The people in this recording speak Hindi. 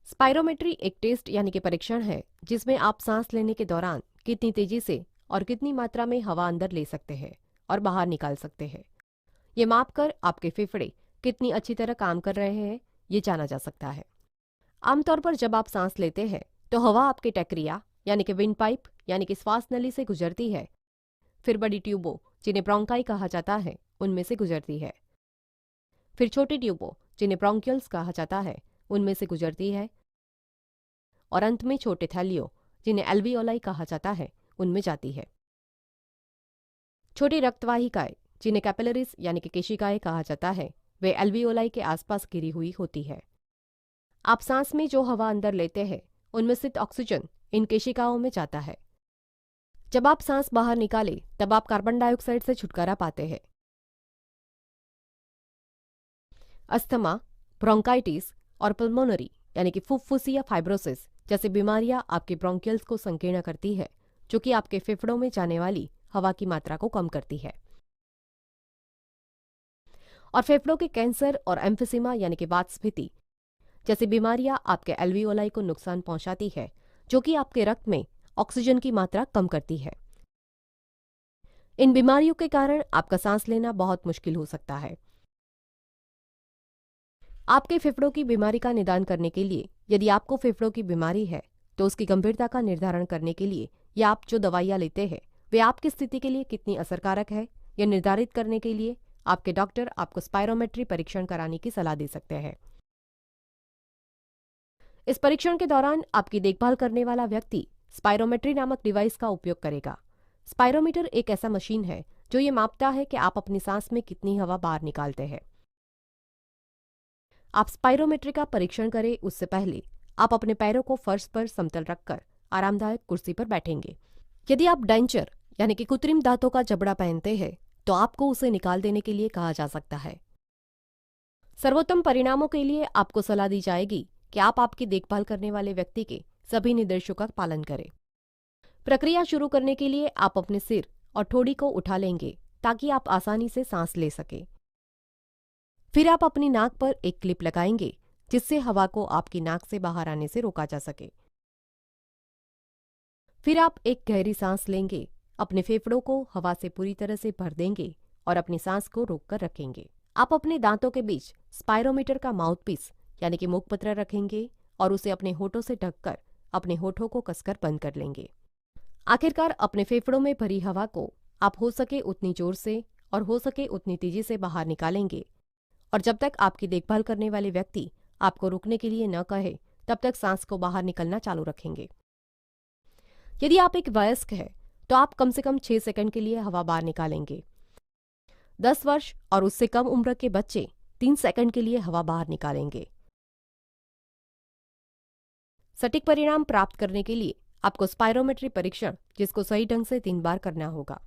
स्पायरोमेट्री एक टेस्ट यानी कि परीक्षण है जिसमें आप सांस लेने के दौरान कितनी तेजी से और कितनी मात्रा में हवा अंदर ले सकते हैं और बाहर निकाल सकते हैं। ये मापकर आपके फेफड़े कितनी अच्छी तरह काम कर रहे हैं ये जाना जा सकता है। आमतौर पर जब आप सांस लेते हैं तो हवा आपके टैक्रिया यानी कि विंड पाइप यानी कि श्वास नली से गुजरती है, फिर बड़ी ट्यूबों जिन्हें ब्रोंकाई कहा जाता है उनमें से गुजरती है, फिर छोटी ट्यूबों जिन्हें ब्रोंकियल्स कहा जाता है उनमें से गुजरती है, और अंत में छोटे थैलियों जिन्हें एल्वियोलाई कहा जाता है उनमें जाती है। छोटी रक्तवाहिकाएं जिन्हें कैपिलरीज यानी कि केशिकाएं कहा जाता है वे एल्वियोलाई के आसपास घिरी हुई होती है। आप सांस में जो हवा अंदर लेते हैं उनमें स्थित ऑक्सीजन इन केशिकाओं में जाता है। जब आप सांस बाहर निकालें तब आप कार्बन डाइऑक्साइड से छुटकारा पाते हैं। अस्थमा, ब्रोंकाइटिस और पल्मोनरी यानी कि फुफ्फुसी या फाइब्रोसिस जैसी बीमारियां आपके ब्रोंकियल्स को संकीर्ण करती है, जो कि आपके फेफड़ों में जाने वाली हवा की मात्रा को कम करती है। और फेफड़ों के कैंसर और एम्फिसीमा यानी कि वातस्फीति जैसी बीमारियां आपके एल्वियोलाई को नुकसान पहुंचाती है, जो कि आपके रक्त में ऑक्सीजन की मात्रा कम करती है। इन बीमारियों के कारण आपका सांस लेना बहुत मुश्किल हो सकता है। आपके फेफड़ों की बीमारी का निदान करने के लिए यदि आपको फेफड़ों की बीमारी है तो उसकी गंभीरता का निर्धारण करने के लिए या आप जो दवाइयां लेते हैं वे आपकी स्थिति के लिए कितनी असरकारक है यह निर्धारित करने के लिए आपके डॉक्टर आपको स्पायरोमेट्री परीक्षण कराने की सलाह दे सकते हैं। इस परीक्षण के दौरान आपकी देखभाल करने वाला व्यक्ति स्पायरोमेट्री नामक डिवाइस का उपयोग करेगा। स्पायरोमीटर एक ऐसा मशीन है जो ये मापता है कि आप अपनी सांस में कितनी हवा बाहर निकालते हैं। आप स्पायरोमेट्री का परीक्षण करें उससे पहले आप अपने पैरों को फर्श पर समतल रखकर आरामदायक कुर्सी पर बैठेंगे। यदि आप डेंचर यानी कि कृत्रिम दांतों का जबड़ा पहनते हैं तो आपको उसे निकाल देने के लिए कहा जा सकता है। सर्वोत्तम परिणामों के लिए आपको सलाह दी जाएगी कि आप आपकी देखभाल करने वाले व्यक्ति के सभी निर्देशों का पालन करें। प्रक्रिया शुरू करने के लिए आप अपने सिर और ठोड़ी को उठा लेंगे ताकि आप आसानी से सांस ले सकें। फिर आप अपनी नाक पर एक क्लिप लगाएंगे जिससे हवा को आपकी नाक से बाहर आने से रोका जा सके। फिर आप एक गहरी सांस लेंगे, अपने फेफड़ों को हवा से पूरी तरह से भर देंगे और अपनी सांस को रोककर रखेंगे। आप अपने दांतों के बीच स्पायरोमीटर का माउथपीस यानी कि मुखपत्र रखेंगे और उसे अपने होठों से ढककर अपने होठों को कसकर बंद कर लेंगे। आखिरकार अपने फेफड़ों में भरी हवा को आप हो सके उतनी जोर से और हो सके उतनी तेजी से बाहर निकालेंगे, और जब तक आपकी देखभाल करने वाले व्यक्ति आपको रुकने के लिए न कहे तब तक सांस को बाहर निकलना चालू रखेंगे। यदि आप एक वयस्क हैं तो आप कम से कम 6 सेकंड के लिए हवा बाहर निकालेंगे। 10 वर्ष और उससे कम उम्र के बच्चे 3 सेकंड के लिए हवा बाहर निकालेंगे। सटीक परिणाम प्राप्त करने के लिए आपको स्पायरोमेट्री परीक्षण जिसको सही ढंग से 3 बार करना होगा।